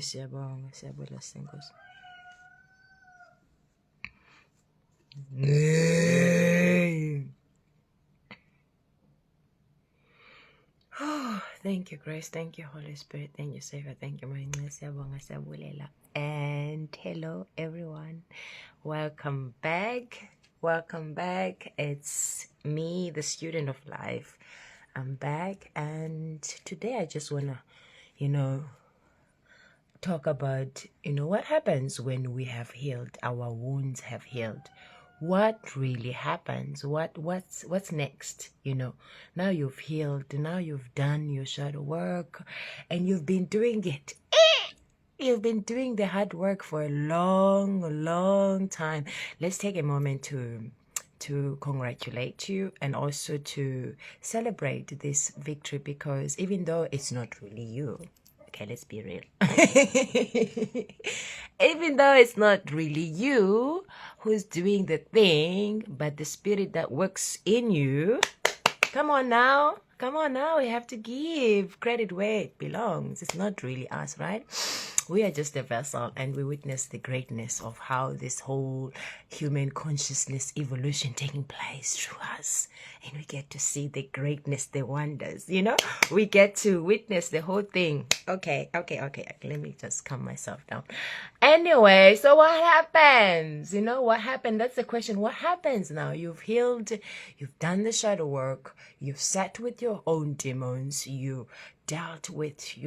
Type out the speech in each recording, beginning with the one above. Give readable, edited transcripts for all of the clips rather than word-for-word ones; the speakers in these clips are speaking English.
Siyabonga, siyabonga Senkosi. Oh, thank you, Grace. Thank you, Holy Spirit. Thank you, Savior. Thank you, Marina. Siyabonga, siyabulela. And hello, everyone. Welcome back. Welcome back. It's me, the student of life. I'm back, and today I just wanna, talk about, what happens when we have healed, our wounds have healed. What really happens? What's next? Now you've healed, now you've done your shadow work, and you've been doing it. You've been doing the hard work for a long time. Let's take a moment to congratulate you and also to celebrate this victory, because even though it's not really you, okay, let's be real. Even though it's not really you who's doing the thing, but the spirit that works in you. Come on now, we have to give credit where it belongs. It's not really us, right? We are just a vessel, and we witness the greatness of how this whole human consciousness evolution taking place through us. And we get to see the greatness, the wonders, we get to witness the whole thing. Okay. Let me just calm myself down. Anyway, so what happens? What happened? That's the question. What happens now? You've healed, you've done the shadow work, you've sat with your own demons, you dealt with,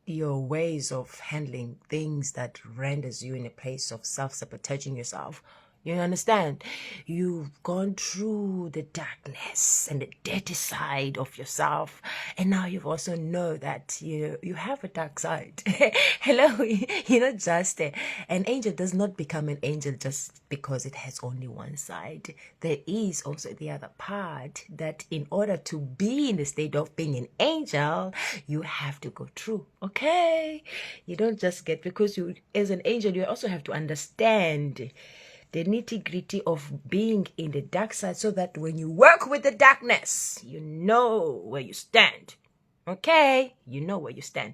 your ways of handling things that renders you in a place of self-sabotaging yourself. You understand? You've gone through the darkness and the dirty side of yourself, and now you've also know that you have a dark side. Hello, you're not just an angel does not become an angel just because it has only one side. There is also the other part that in order to be in the state of being an angel, you have to go through. Okay, you don't just get, because you as an angel you also have to understand the nitty-gritty of being in the dark side, so that when you work with the darkness, you know where you stand. Okay? You know where you stand.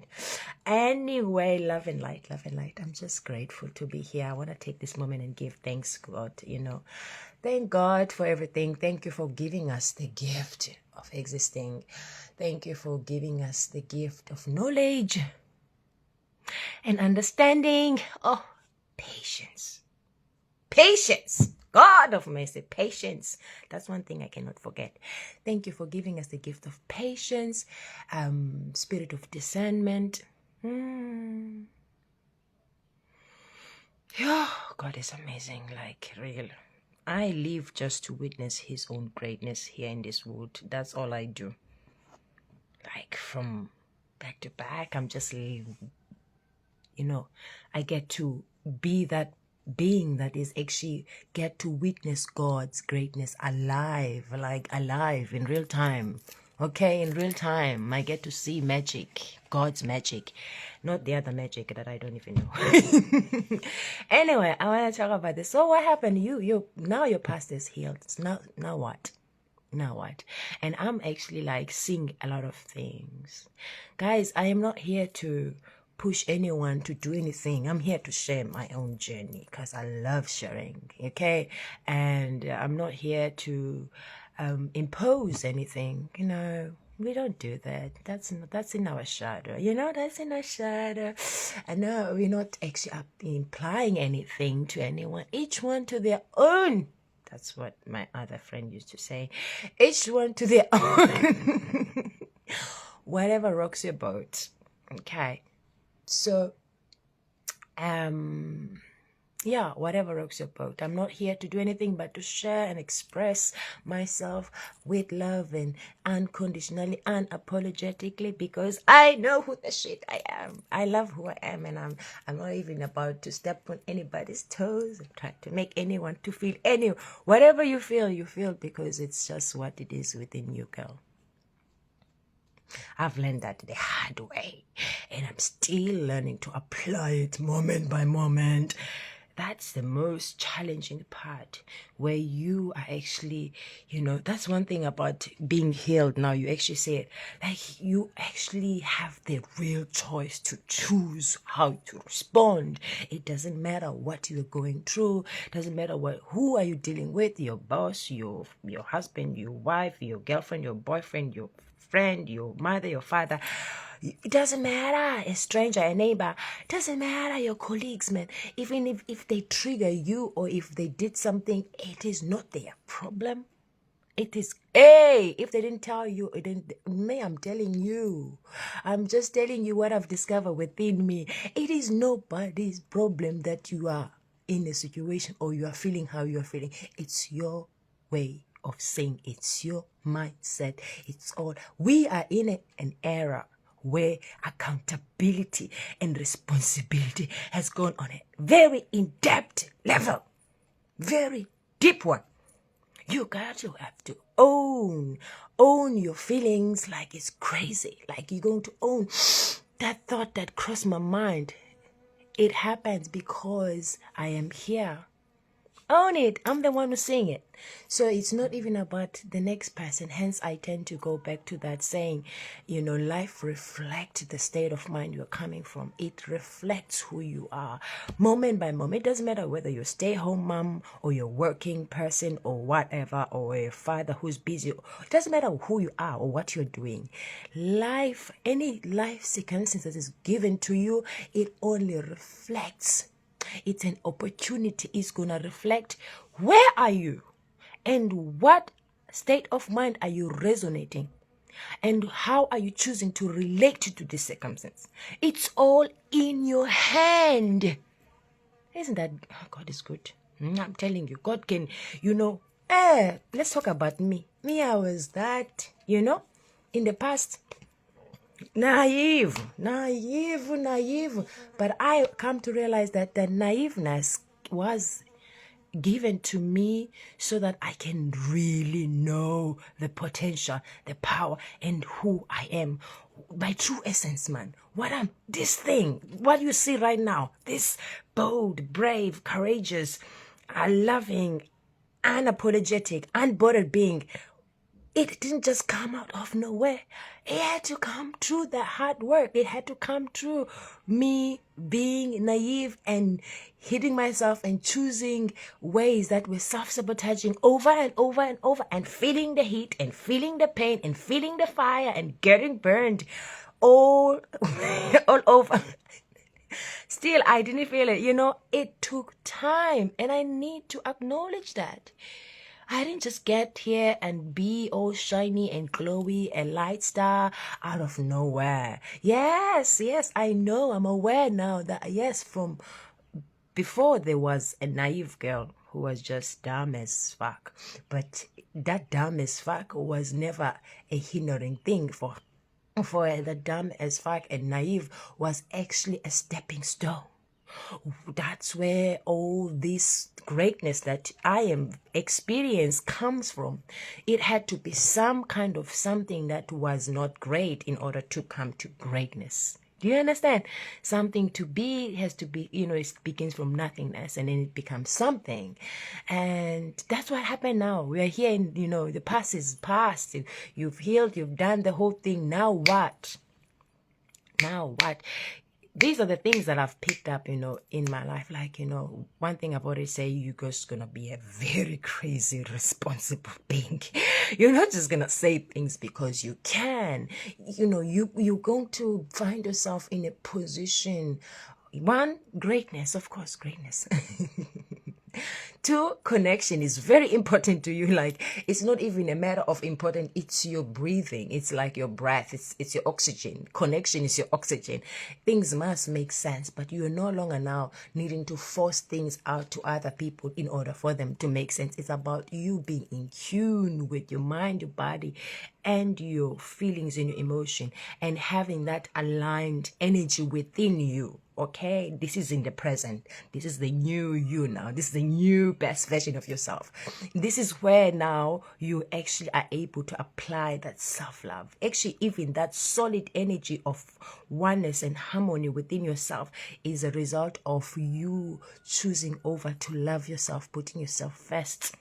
Anyway, love and light. I'm just grateful to be here. I want to take this moment and give thanks, God. Thank God for everything. Thank you for giving us the gift of existing. Thank you for giving us the gift of knowledge and understanding. Oh, patience. God of mercy, patience. That's one thing I cannot forget. Thank you for giving us the gift of patience, spirit of discernment. Yeah, God is amazing, like real. I live just to witness his own greatness here in this world. That's all I do. Like from back to back, I'm just, I get to be that being that is actually get to witness God's greatness alive in real time. Okay, in real time, I get to see magic, God's magic, not the other magic that I don't even know. Anyway, I want to talk about this. So what happened? You now your past is healed. Now what? And I'm actually like seeing a lot of things. Guys, I am not here to push anyone to do anything. I'm here to share my own journey because I love sharing, okay? And I'm not here to impose anything, We don't do that. That's in our shadow, that's in our shadow. And no, we're not actually implying anything to anyone. Each one to their own. That's what my other friend used to say. Each one to their own. Whatever rocks your boat, okay? So, yeah, whatever rocks your boat. I'm not here to do anything but to share and express myself with love and unconditionally, unapologetically, because I know who the shit I am. I love who I am, and I'm not even about to step on anybody's toes and try to make anyone to feel whatever you feel, because it's just what it is within you, girl. I've learned that the hard way, and I'm still learning to apply it moment by moment. that's the most challenging part, where you are actually, that's one thing about being healed. Now you actually say it, like you actually have the real choice to choose how to respond. It doesn't matter what you're going through, doesn't matter who are you dealing with, your boss, your husband, your wife, your girlfriend, your boyfriend, your friend, your mother, your father. It doesn't matter, a stranger, a neighbor. It doesn't matter, your colleagues, man. Even if they trigger you, or if they did something, it is not their problem. It is, hey, if they didn't tell you, it didn't, me, I'm telling you. I'm just telling you what I've discovered within me. It is nobody's problem that you are in a situation, or you are feeling how you are feeling. It's your way of saying, it's your mindset. It's all. We are in an era where accountability and responsibility has gone on a very in-depth level, very deep one. You have to own your feelings like it's crazy. Like you're going to own that thought that crossed my mind. It happens because I am here. Own it. I'm the one who's saying it. So it's not even about the next person. Hence, I tend to go back to that saying, life reflects the state of mind you're coming from. It reflects who you are. Moment by moment. It doesn't matter whether you're a stay-at-home mom, or you're a working person, or whatever, or a father who's busy. It doesn't matter who you are or what you're doing. Life, any life circumstance that is given to you, it only reflects. It's an opportunity. It's going to reflect where are you and what state of mind are you resonating, and how are you choosing to relate to this circumstance. It's all in your hand. Isn't that, God is good? I'm telling you, God can, let's talk about me. Me, I was that, in the past, naive. But I come to realize that the naiveness was given to me so that I can really know the potential, the power, and who I am. My true essence, man. What you see right now, this bold, brave, courageous, loving, unapologetic, unbothered being, it didn't just come out of nowhere. It had to come through the hard work. It had to come through me being naive and hitting myself and choosing ways that were self-sabotaging over and over and over, and feeling the heat and feeling the pain and feeling the fire and getting burned all over. Still, I didn't feel it. It took time, and I need to acknowledge that. I didn't just get here and be all shiny and glowy, a light star out of nowhere. Yes, I know. I'm aware now that, yes, from before there was a naive girl who was just dumb as fuck. But that dumb as fuck was never a hindering thing for the dumb as fuck, and naive was actually a stepping stone. That's where all this greatness that I am experience comes from. It had to be some kind of something that was not great in order to come to greatness. Do you understand? Something to be has to be, it begins from nothingness and then it becomes something. And that's what happened now. We are here in, the past is past. You've healed, you've done the whole thing. Now what? These are the things that I've picked up, in my life. Like, one thing I've already said, you're just going to be a very crazy, responsible being. You're not just going to say things because you can. You're going to find yourself in a position. One, greatness, of course, greatness. Two, connection is very important to you. Like, it's not even a matter of important. It's your breathing. It's like your breath. It's your oxygen. Connection is your oxygen. Things must make sense, but you're no longer now needing to force things out to other people in order for them to make sense. It's about you being in tune with your mind, your body, and your feelings and your emotion, and having that aligned energy within you. okay? This is in the present. This is the new you now. This is the new best version of yourself. This is where now you actually are able to apply that self-love. Actually, even that solid energy of oneness and harmony within yourself is a result of you choosing over to love yourself, putting yourself first,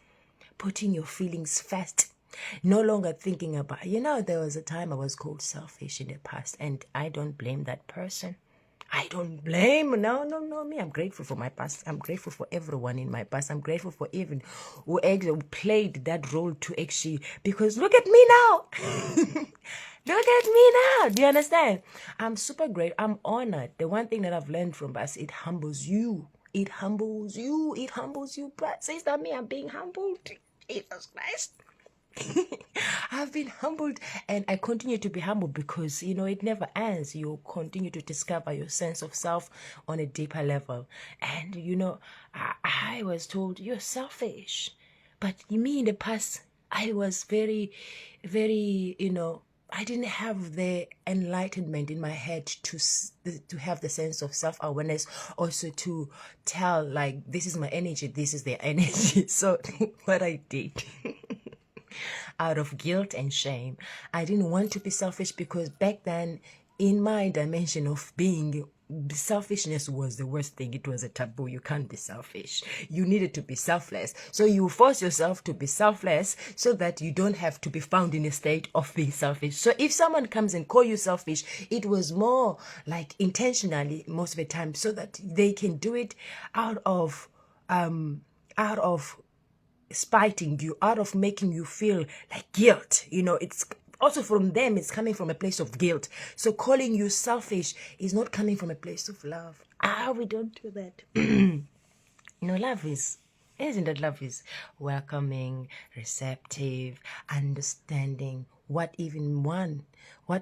putting your feelings first. No longer thinking about, there was a time I was called selfish in the past, and I don't blame that person. I don't blame, no, me. I'm grateful for my past. I'm grateful for everyone in my past. I'm grateful for even who played that role to actually, because look at me now. Look at me now. Do you understand? I'm super great. I'm honored. The one thing that I've learned from us, it humbles you. It humbles you. It humbles you. But says that me, I'm being humbled. Jesus Christ. I've been humbled, and I continue to be humbled because, it never ends. You continue to discover your sense of self on a deeper level. And, I was told you're selfish. But me in the past, I was very, very, I didn't have the enlightenment in my head to have the sense of self-awareness, also to tell, like, this is my energy, this is their energy. So what I did out of guilt and shame, I didn't want to be selfish, because back then in my dimension of being, selfishness was the worst thing. It was a taboo. You can't be selfish. You needed to be selfless. So you force yourself to be selfless so that you don't have to be found in a state of being selfish. So if someone comes and call you selfish, it was more like intentionally most of the time, so that they can do it out of spiting you, out of making you feel like guilt. It's also from them, it's coming from a place of guilt. So calling you selfish is not coming from a place of love. We don't do that. Love is welcoming, receptive, understanding what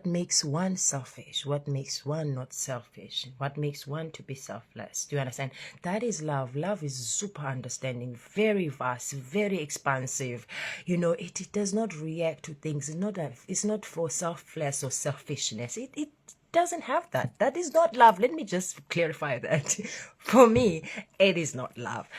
makes one selfish, what makes one not selfish, what makes one to be selfless. Do you understand? That is love. Love is super understanding, very vast, very expansive. It does not react to things. It's not for selfless or selfishness. It doesn't have that. That is not love. Let me just clarify that. For me, it is not love.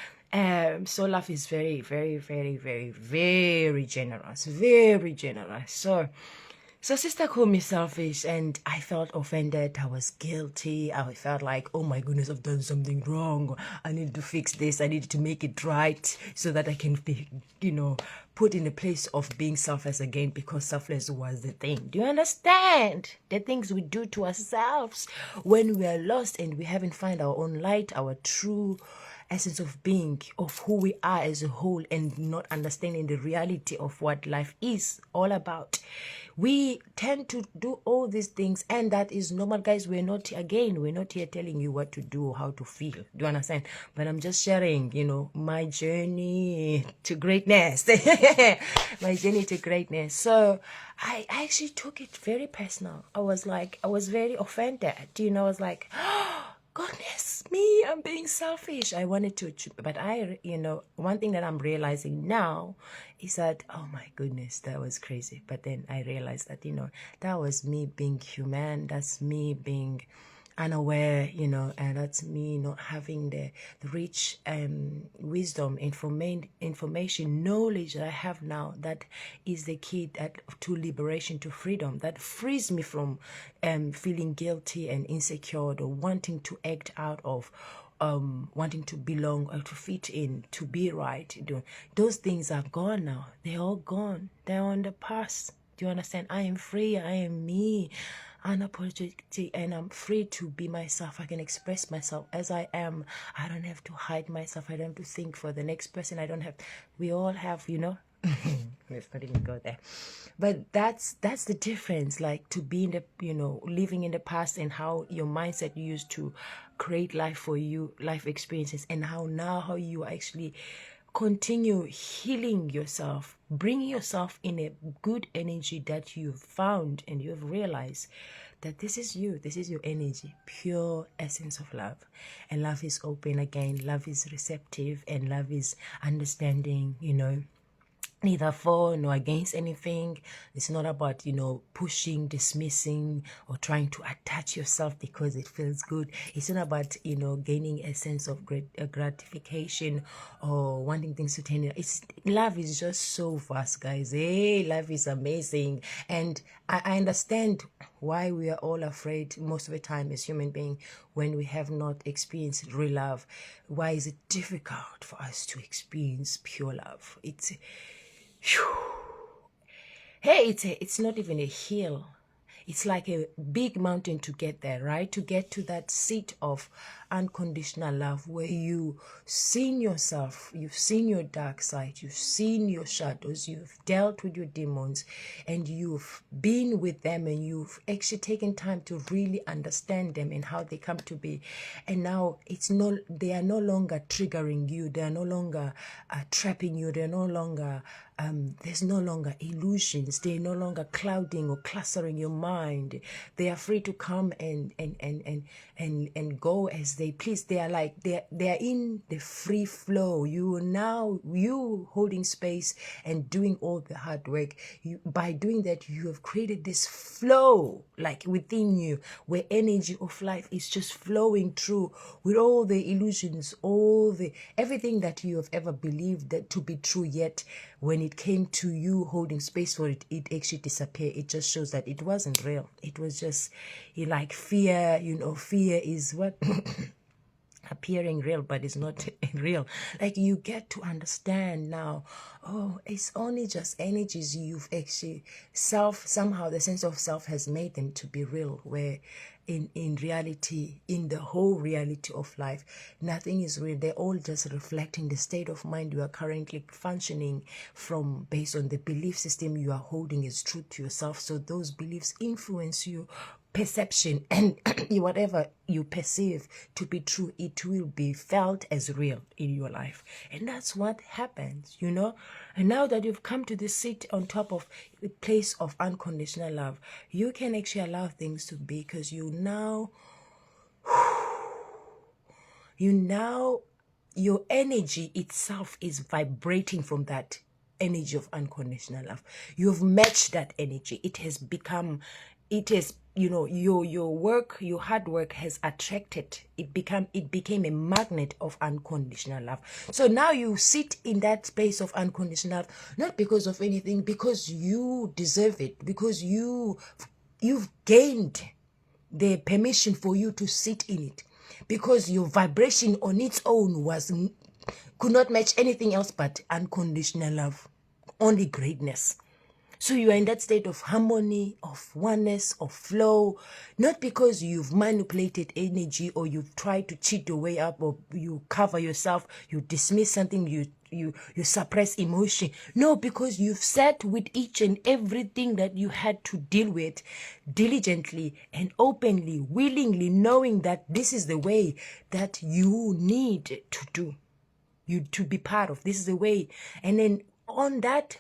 So love is very, very, very, very, very generous. Very generous. So sister called me selfish, and I felt offended. I was guilty. I felt like, oh my goodness, I've done something wrong. I need to fix this. I need to make it right so that I can be, put in a place of being selfless again, because selfless was the thing. Do you understand? The things we do to ourselves when we are lost and we haven't found our own light, our true essence of being, of who we are as a whole, and not understanding the reality of what life is all about. We tend to do all these things, and that is normal, guys. We're not here telling you what to do or how to feel. Do you understand? But I'm just sharing, my journey to greatness. My journey to greatness. So I actually took it very personal. I was very offended. I was like, goodness me, I'm being selfish. I wanted to, but one thing that I'm realizing now is that, oh my goodness, that was crazy. But then I realized that, that was me being human. That's me being unaware, and that's me not having the rich wisdom, information, knowledge that I have now. That is the key to liberation, to freedom, that frees me from feeling guilty and insecure, or wanting to act out of wanting to belong or to fit in, to be right. Those things are gone now. They're all gone. They're on the past. Do you understand? I am free. I am me, unapologetic, and I'm free to be myself. I can express myself as I am. I don't have to hide myself. I don't have to think for the next person. We all have, let's not even go there. But that's the difference, like to be in the, living in the past, and how your mindset used to create life for you, life experiences, and how you actually continue healing yourself, bringing yourself in a good energy that you've found, and you've realized that this is you, this is your energy, pure essence of love. And love is open again, love is receptive, and love is understanding, neither for nor against anything. It's not about, pushing, dismissing, or trying to attach yourself because it feels good. It's not about, gaining a sense of gratification or wanting things to turn. Love is just so vast, guys. Hey, life is amazing. And I understand why we are all afraid most of the time as human beings when we have not experienced real love. Why is it difficult for us to experience pure love? Hey, it's not even a hill. It's like a big mountain to get there, right? To get to that seat of unconditional love where you've seen yourself, you've seen your dark side, you've seen your shadows, you've dealt with your demons, and you've been with them, and you've actually taken time to really understand them and how they come to be. And now they are no longer triggering you, they are no longer trapping you, they're no longer there's no longer illusions. They're no longer clouding or clustering your mind. They are free to come and go as they please. They are like they are in the free flow. You holding space and doing all the hard work. By doing that, you have created this flow like within you, where energy of life is just flowing through with all the illusions, everything that you have ever believed that to be true, yet when it came to you holding space for it, it actually disappeared. It just shows that it wasn't real. It was just like fear. Fear is what appearing real, but it's not real. Like, you get to understand now, it's only just energies. You've actually somehow the sense of self has made them to be real, where in reality, in the whole reality of life, nothing is real. They're all just reflecting the state of mind you are currently functioning from, based on the belief system you are holding as truth to yourself. So those beliefs influence you perception, and whatever you perceive to be true, it will be felt as real in your life. And that's what happens, And now that you've come to the seat on top of the place of unconditional love, you can actually allow things to be, because your energy itself is vibrating from that energy of unconditional love. You've matched that energy. Your work, your hard work has attracted. It became a magnet of unconditional love. So now you sit in that space of unconditional love, not because of anything, because you deserve it, because you've gained the permission for you to sit in it, because your vibration on its own could not match anything else but unconditional love, only greatness. So you are in that state of harmony, of oneness, of flow, not because you've manipulated energy, or you've tried to cheat your way up, or you cover yourself, you dismiss something, you suppress emotion. No, because you've sat with each and everything that you had to deal with diligently and openly, willingly, knowing that this is the way that you need to do, to be part of. This is the way. And then on that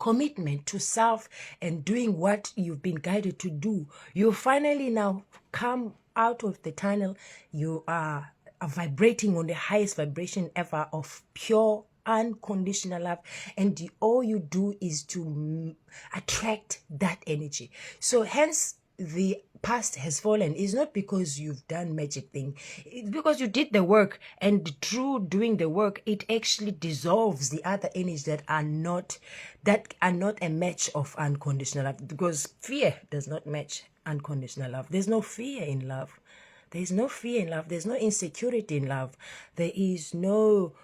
commitment to self and doing what you've been guided to do, you finally now come out of the tunnel. You are vibrating on the highest vibration ever of pure unconditional love, and all you do is to attract that energy. So hence, the past has fallen. It's not because you've done magic thing. It's because you did the work, and through doing the work, it actually dissolves the other energies that are not a match of unconditional love. Because fear does not match unconditional love. There's no fear in love. There's no fear in love. There's no insecurity in love. There is no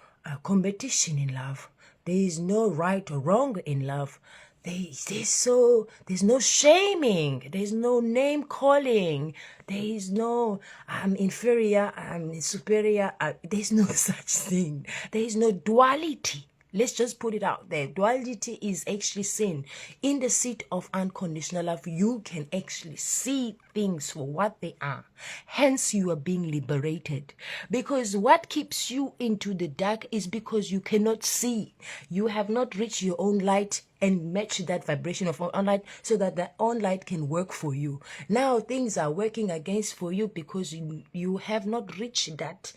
competition in love. There is no right or wrong in love. There's no shaming. There's no name calling. There is no I'm inferior, I'm superior. There's no such thing. There is no duality. Let's just put it out there. Duality is actually sin. In the seat of unconditional love, you can actually see things for what they are. Hence, you are being liberated. Because what keeps you into the dark is because you cannot see. You have not reached your own light and match that vibration of own light, so that the own light can work for you. Now things are working against for you because you have not reached that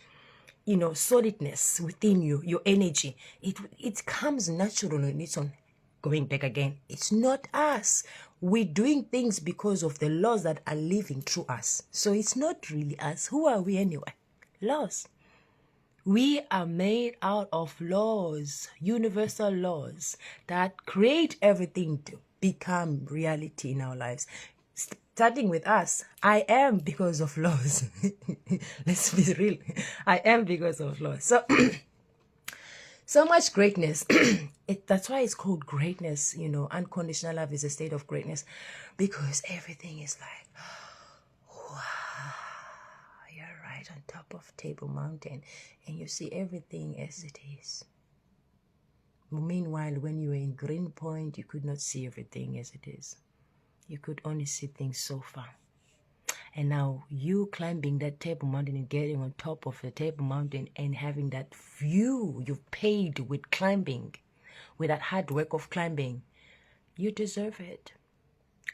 solidness within you, your energy. It comes natural on its own. Going back again, it's not us. We're doing things because of the laws that are living through us. So it's not really us. Who are we anyway? Laws. We are made out of laws, universal laws that create everything to become reality in our lives. Starting with us, I am because of laws. Let's be real. I am because of laws. So, so much greatness. That's why it's called greatness. Unconditional love is a state of greatness, because everything is like, you're right on top of Table Mountain and you see everything as it is. Meanwhile, when you were in Greenpoint, you could not see everything as it is. You could only see things so far. And now you climbing that Table Mountain and getting on top of the Table Mountain and having that view you've paid with climbing, with that hard work of climbing, you deserve it.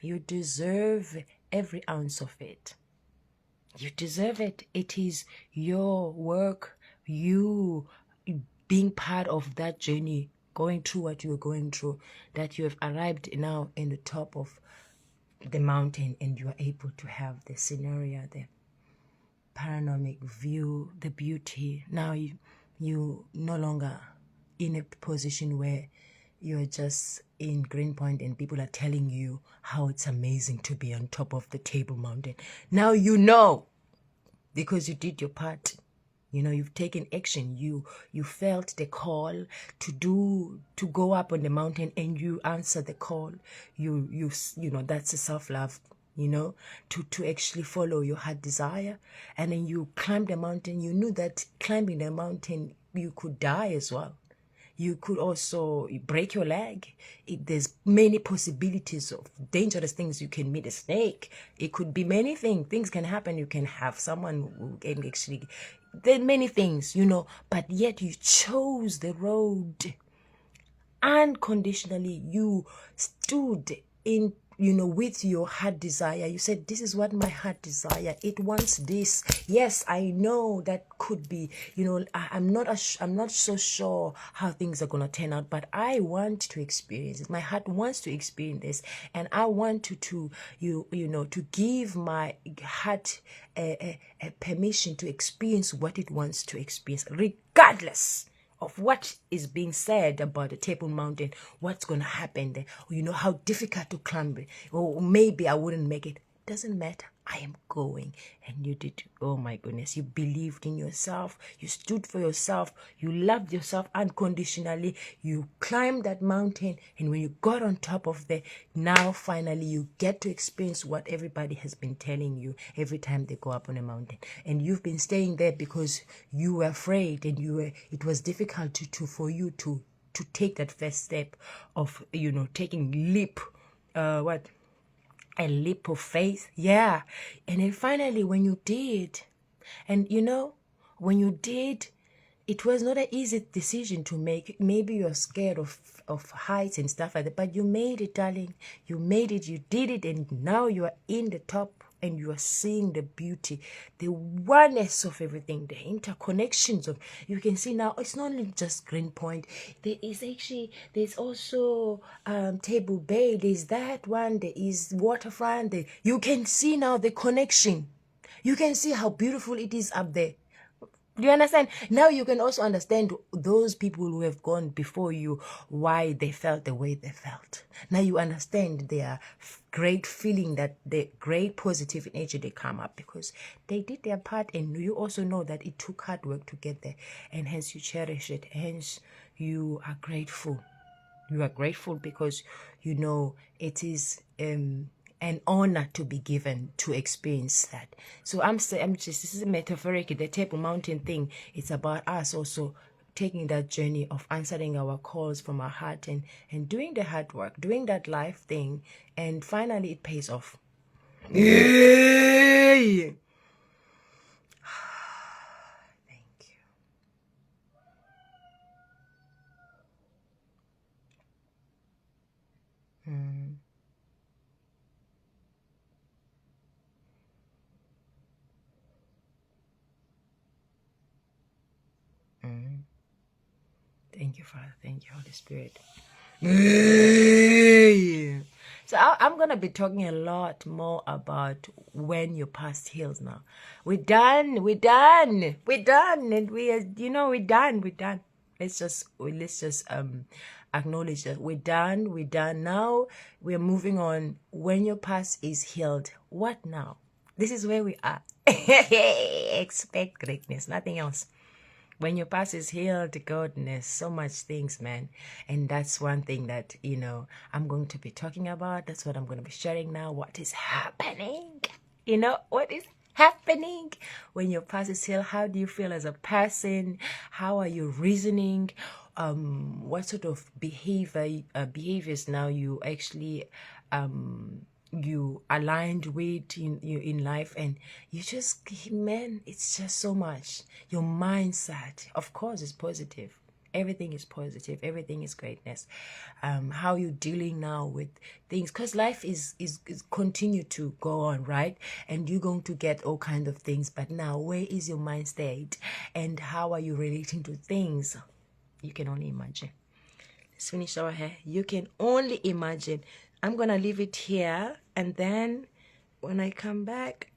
You deserve every ounce of it. You deserve it. It is your work, you being part of that journey, going through what you're going through, that you have arrived now in the top of the mountain and you are able to have the scenario, the panoramic view, the beauty. Now you no longer in a position where you're just in Greenpoint and people are telling you how it's amazing to be on top of the Table Mountain. Now you know, because you did your part. You've taken action. You felt the call to go up on the mountain, and you answer the call. That's a self-love, to actually follow your heart desire. And then you climb the mountain. You knew that climbing the mountain, you could die as well. You could also break your leg. There's many possibilities of dangerous things. You can meet a snake. It could be many things. Things can happen. You can have someone who can actually... There are many things, but yet you chose the road. Unconditionally, you stood in, with your heart desire. You said, this is what my heart desire. It wants this. Yes, I know that could be, I'm not so sure how things are going to turn out, but I want to experience it. My heart wants to experience this, and I want to give my heart a permission to experience what it wants to experience, regardless of what is being said about the Table Mountain, what's going to happen there, how difficult to climb it, or maybe I wouldn't make it. Doesn't matter. I am going. And you did. Oh my goodness. You believed in yourself. You stood for yourself. You loved yourself unconditionally. You climbed that mountain. And when you got on top of there, now finally you get to experience what everybody has been telling you every time they go up on a mountain. And you've been staying there because you were afraid, and it was difficult for you to take that first step of, taking a leap of faith. Yeah. And then finally, when you did, and when you did, it was not an easy decision to make. Maybe you're scared of heights and stuff like that, but you made it, darling. You made it, you did it, and now you are in the top, and you are seeing the beauty, the oneness of everything, the interconnections of, you can see now, it's not only just Greenpoint. There's also Table Bay. There's that one. There is Waterfront. You can see now the connection. You can see how beautiful it is up there. Do you understand? Now you can also understand those people who have gone before you, why they felt the way they felt. Now you understand their great feeling, that the great positive energy they come up, because they did their part, and you also know that it took hard work to get there, and hence you cherish it. Hence you are grateful. You are grateful because it is an honor to be given to experience that. So this is a metaphoric. The Table Mountain thing, it's about us also taking that journey of answering our calls from our heart, and doing the hard work, doing that life thing, and finally it pays off. Yay! Thank you. Thank you, Father. Thank you, Holy Spirit. So I'm going to be talking a lot more about when your past heals now. We're done. And we are, we're done. Let's just acknowledge that we're done. Now we're moving on. When your past is healed, what now? This is where we are. Expect greatness, nothing else. When your past is healed, goodness, so much things, man. And that's one thing that, I'm going to be talking about. That's what I'm going to be sharing now. What is happening? What is happening when your past is healed? How do you feel as a person? How are you reasoning? What sort of behaviors now you actually you aligned with in life, and you just, man, it's just so much. Your mindset, of course, is positive. Everything is positive. Everything is greatness. How you dealing now with things, because life is continue to go on, right? And you're going to get all kinds of things, but now where is your mind state, and how are you relating to things? You can only imagine. Let's finish our hair. You can only imagine. I'm gonna leave it here, and then when I come back,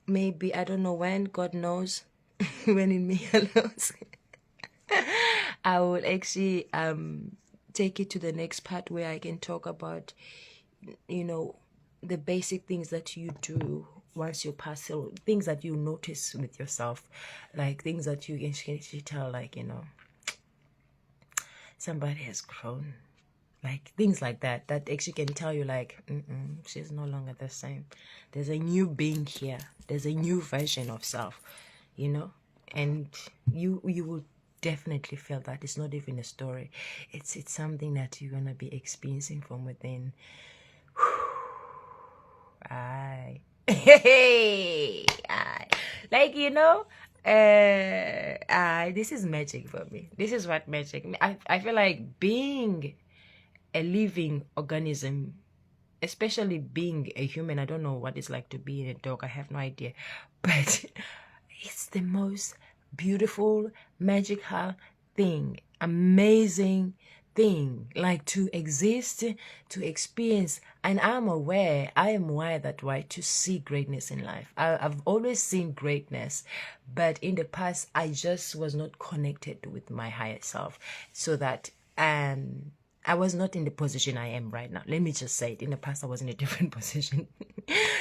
maybe, I don't know when, God knows when in me allows, I will actually take it to the next part where I can talk about the basic things that you do once you pass, things that you notice with yourself, like things that you can actually tell, like, somebody has grown, like things like that actually can tell you, like, she's no longer the same. There's a new being here. There's a new version of self, and you will definitely feel that. It's not even a story. It's something that you're gonna be experiencing from within. Aye. Aye. Like, this is magic for me. This is what magic. I feel like being a living organism, especially being a human. I don't know what it's like to be a dog. I have no idea, but it's the most beautiful, magical thing, amazing thing, like to exist, to experience. And I am wired that way, to see greatness in life. I've always seen greatness, but in the past I just was not connected with my higher self, so that I was not in the position I am right now. Let me just say it. In the past, I was in a different position.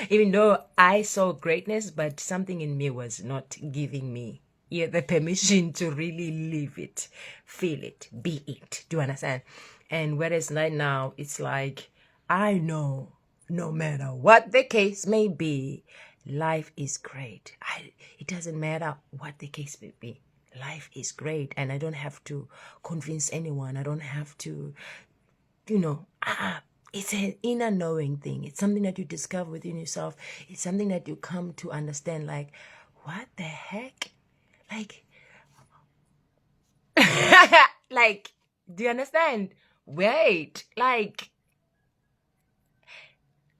Even though I saw greatness, but something in me was not giving me the permission to really live it, feel it, be it. Do you understand? And whereas right now, it's like, I know, no matter what the case may be, life is great. It doesn't matter what the case may be. Life is great, and I don't have to convince anyone. I don't have to, it's an inner knowing thing. It's something that you discover within yourself. It's something that you come to understand, like, what the heck? Like, like, do you understand? Wait, like,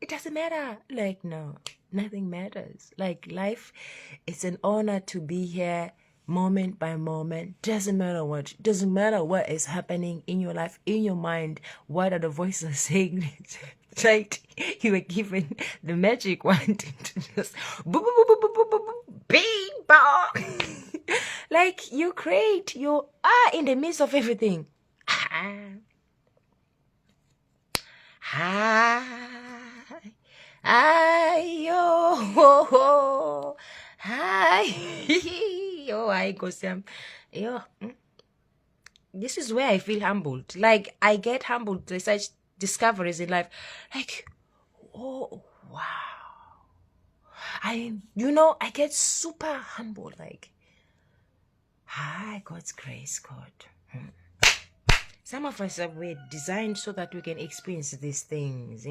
it doesn't matter. Like, no, nothing matters. Like, life, it's an honor to be here moment by moment. Doesn't matter what is happening in your life, in your mind. What are the voices saying? Right? You were given the magic wand to just boop, boop, boop, boop, boop, boop, boop, bing, bong. Like, you create, you are in the midst of everything. Hi. Yo. Hi. Yo, I go Sam. Yo. This is where I feel humbled. Like, I get humbled to such discoveries in life. Like, oh, wow. I get super humble. Like, hi, God's grace, God. Some of us were designed so that we can experience these things,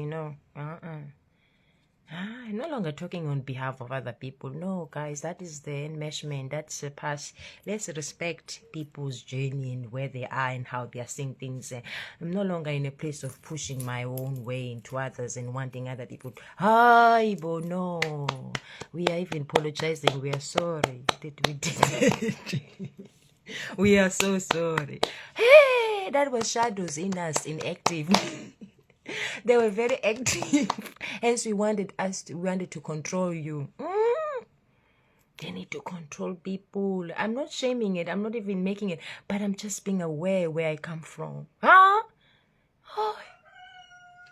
I'm no longer talking on behalf of other people. No, guys, that is the enmeshment. That's the past. Let's respect people's journey and where they are and how they are seeing things. I'm no longer in a place of pushing my own way into others and wanting other people. But no. We are even apologizing. We are sorry that we did it. We are so sorry. Hey, that was shadows in us, inactive. They were very active. Hence, we wanted to control you. They need to control people. I'm not shaming it. I'm not even making it. But I'm just being aware where I come from. Huh? Oh,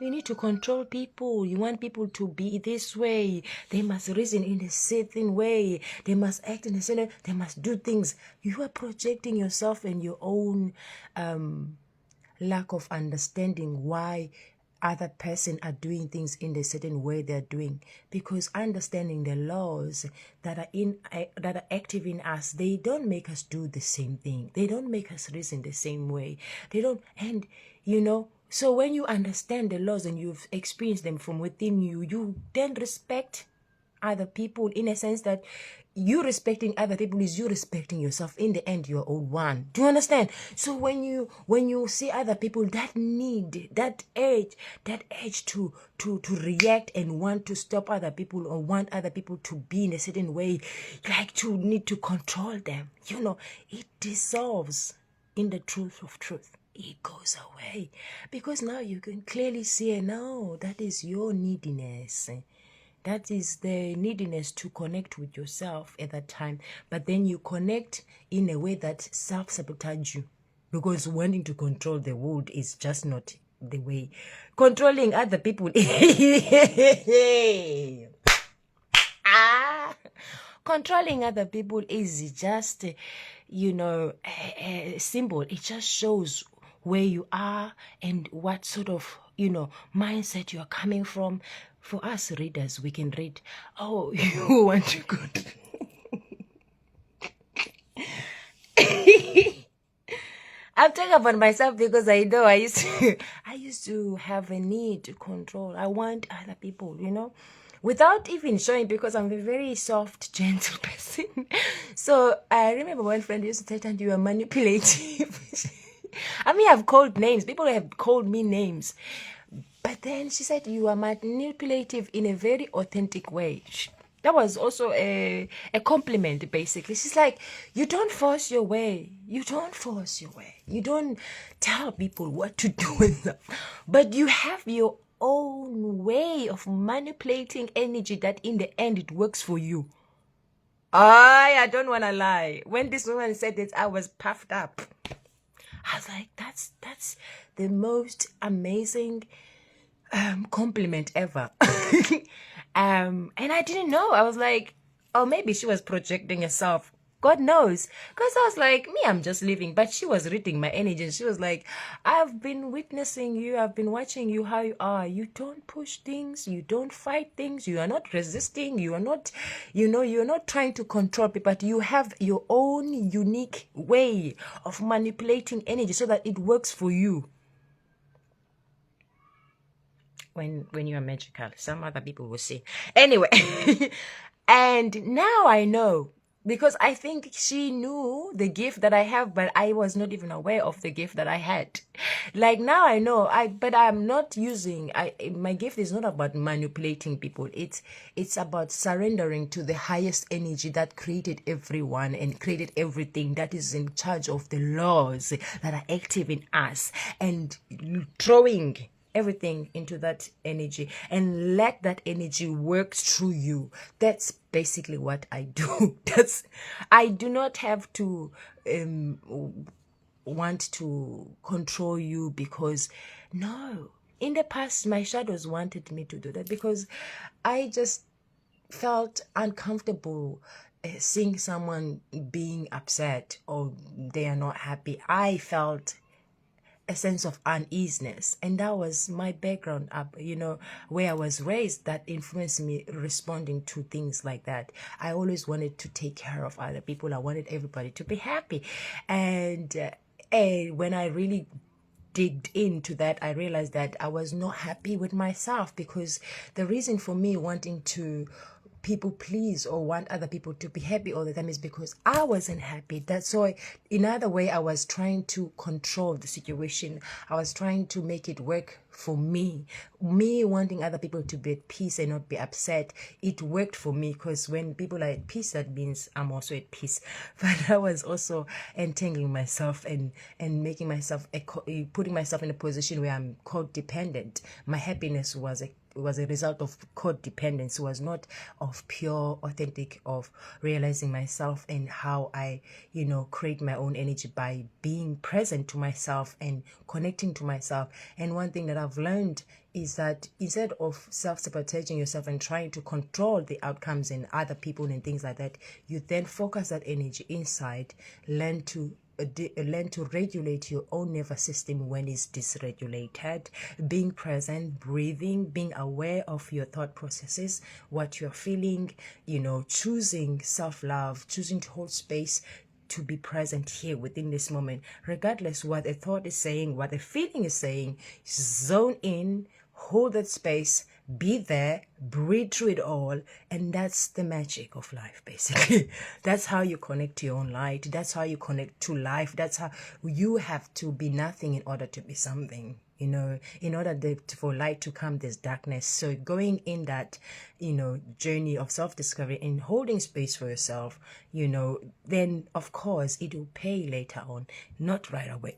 you need to control people. You want people to be this way. They must reason in a certain way. They must act in a certain way. They must do things. You are projecting yourself and your own lack of understanding why other person are doing things in the certain way they're doing, because understanding the laws that are active in us, they don't make us do the same thing. They don't make us reason the same way. They don't. And so when you understand the laws and you've experienced them from within you, you then respect other people, in a sense that you respecting other people is you respecting yourself. In the end, you're all one. Do you understand? So when you see other people, that need, that urge to react and want to stop other people or want other people to be in a certain way, like to need to control them, it dissolves in the truth of truth. It goes away, because now you can clearly see, no, that is your neediness. That is the neediness to connect with yourself at that time. But then you connect in a way that self-sabotage you, because wanting to control the world is just not the way. Controlling other people. Controlling other people is just, a symbol. It just shows where you are and what sort of, mindset you are coming from. For us readers, we can read, oh, you want to go. I'm talking about myself because I know I used to have a need to control. I want other people, without even showing, because I'm a very soft, gentle person. So I remember one friend used to say, "And you are manipulative." I mean, I've called names. People have called me names. But then she said, you are manipulative in a very authentic way. That was also a compliment, basically. She's like, you don't force your way. You don't force your way. You don't tell people what to do with them. But you have your own way of manipulating energy that in the end it works for you. I don't want to lie. When this woman said it, I was puffed up. I was like, that's the most amazing compliment ever. And I didn't know. I was like, oh, maybe she was projecting herself. God knows. Because I was like, me, I'm just living. But she was reading my energy. And she was like, I've been witnessing you. I've been watching you, how you are. You don't push things. You don't fight things. You are not resisting. You are not, you're not trying to control people. But you have your own unique way of manipulating energy so that it works for you. When you are magical, some other people will say. Anyway, and now I know, because I think she knew the gift that I have, but I was not even aware of the gift that I had. Like now I know, but I'm not using, my gift is not about manipulating people. It's about surrendering to the highest energy that created everyone and created everything, that is in charge of the laws that are active in us, and throwing everything into that energy and let that energy work through you. That's basically what I do. I do not have to want to control you, because no, in the past my shadows wanted me to do that, because I just felt uncomfortable seeing someone being upset or they are not happy. I felt a sense of uneasiness, and that was my background up, where I was raised, that influenced me responding to things like that. I always wanted to take care of other people. I wanted everybody to be happy, and when I really digged into that, I realized that I was not happy with myself, because the reason for me wanting to people please or want other people to be happy all the time is because I wasn't happy. That's why, in other way, I was trying to control the situation. I was trying to make it work for me. Me wanting other people to be at peace and not be upset, it worked for me, because when people are at peace, that means I'm also at peace. But I was also entangling myself and making myself, putting myself in a position where I'm codependent. My happiness was a result of codependence, was not of pure, authentic, of realizing myself and how I, create my own energy by being present to myself and connecting to myself. And one thing that I've learned is that instead of self-sabotaging yourself and trying to control the outcomes in other people and things like that, you then focus that energy inside, learn to regulate your own nervous system when it's dysregulated, being present, breathing, being aware of your thought processes, what you're feeling, choosing self-love, choosing to hold space, to be present here within this moment, regardless what a thought is saying, what a feeling is saying. Zone in, hold that space, be there, breathe through it all, and that's the magic of life, basically. That's how you connect to your own light. That's how you connect to life. That's how you have to be nothing in order to be something. In order for light to come, there's darkness. So going in that, journey of self-discovery and holding space for yourself, then of course it will pay later on, not right away.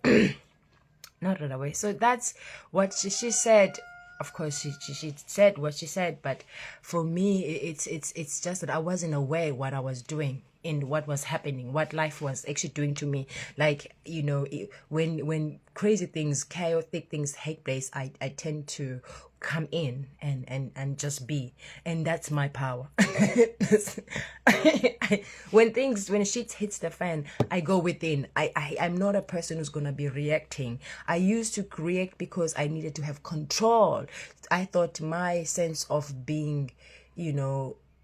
Not right away. So that's what she said. Of course, she said what she said, but for me, it's just that I wasn't aware what I was doing in what was happening, what life was actually doing to me. Like, when crazy things, chaotic things take place, I tend to come in and just be, and that's my power. When shit hits the fan, I go within. I'm not a person who's gonna be reacting. I used to react because I needed to have control. I thought my sense of being,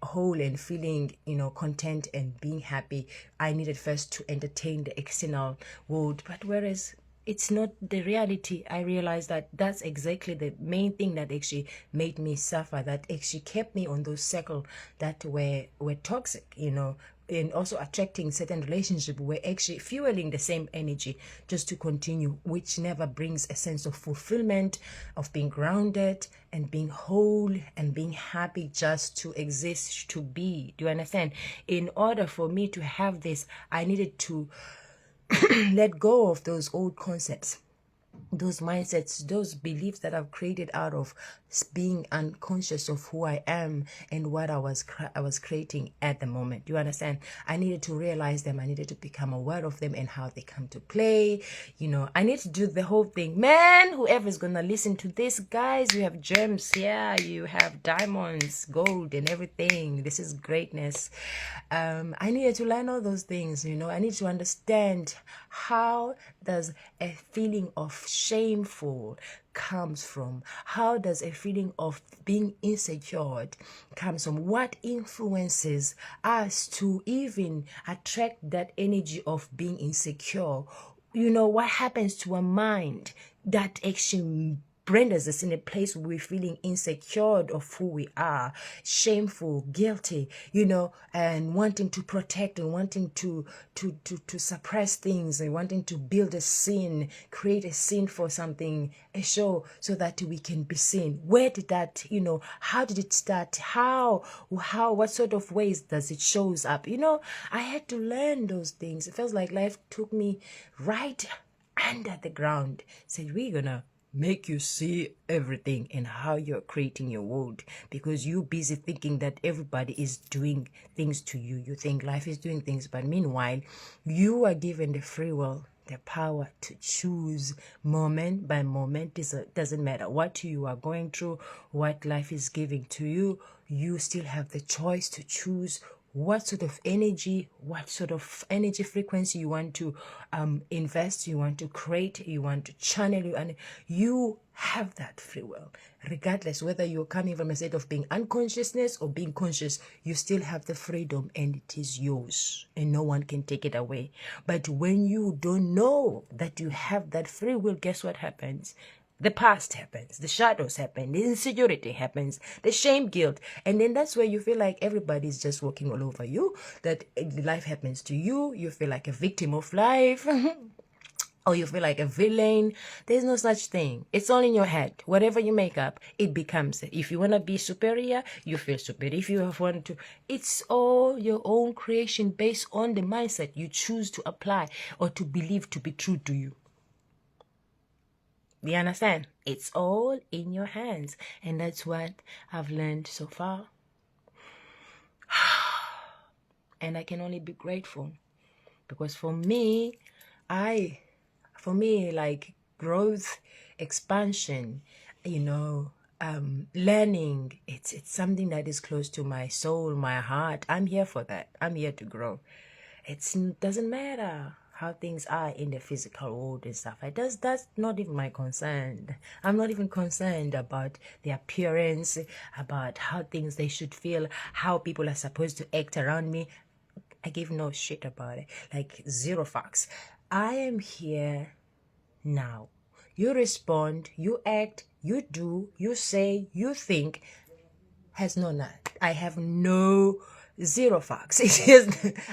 whole and feeling, content and being happy, I needed first to entertain the external world. But whereas it's not the reality, I realized that that's exactly the main thing that actually made me suffer, that actually kept me on those circles that were toxic, and also attracting certain relationships were actually fueling the same energy just to continue, which never brings a sense of fulfillment, of being grounded and being whole and being happy just to exist, to be. Do you understand? In order for me to have this, I needed to let go of those old concepts, those mindsets, those beliefs that I've created out of being unconscious of who I am and what I was creating at the moment. Do you understand? I needed to realize them. I needed to become aware of them and how they come to play. I need to do the whole thing. Man, whoever's gonna listen to this, guys, you have gems. Yeah, you have diamonds, gold, and everything. This is greatness. I needed to learn all those things. I need to understand, how does a feeling of shameful comes from? How does a feeling of being insecure comes from? What influences us to even attract that energy of being insecure? What happens to a mind that actually renders us in a place where we're feeling insecure of who we are, shameful, guilty, and wanting to protect and wanting to suppress things and wanting to build a scene, create a scene for something, a show, so that we can be seen. Where did that, how did it start? What sort of ways does it shows up? I had to learn those things. It feels like life took me right under the ground, said, we're gonna make you see everything and how you're creating your world, because you're busy thinking that everybody is doing things to you. You think life is doing things, but meanwhile, you are given the free will, the power to choose moment by moment. It doesn't matter what you are going through, what life is giving to you. You still have the choice to choose what sort of energy frequency you want to invest, you want to create, you want to channel, and you have that free will. Regardless whether you're coming from a state of being unconsciousness or being conscious, you still have the freedom, and it is yours and no one can take it away. But when you don't know that you have that free will, guess what happens? The past happens, the shadows happen, the insecurity happens, the shame, guilt. And then that's where you feel like everybody's just walking all over you, that life happens to you. You feel like a victim of life. Or you feel like a villain. There's no such thing. It's all in your head. Whatever you make up, it becomes it. If you want to be superior, you feel superior. If you want to, it's all your own creation based on the mindset you choose to apply or to believe to be true to you. You understand? It's all in your hands. And that's what I've learned so far. And I can only be grateful. Because for me, like growth, expansion, learning, it's something that is close to my soul, my heart. I'm here for that. I'm here to grow. It doesn't matter how things are in the physical world and stuff. That's not even my concern. I'm not even concerned about the appearance, about how things they should feel, how people are supposed to act around me. I give no shit about it. Like, zero fucks. I am here now. You respond, you act, you do, you say, you think. Has no none. I have no zero fucks. It's just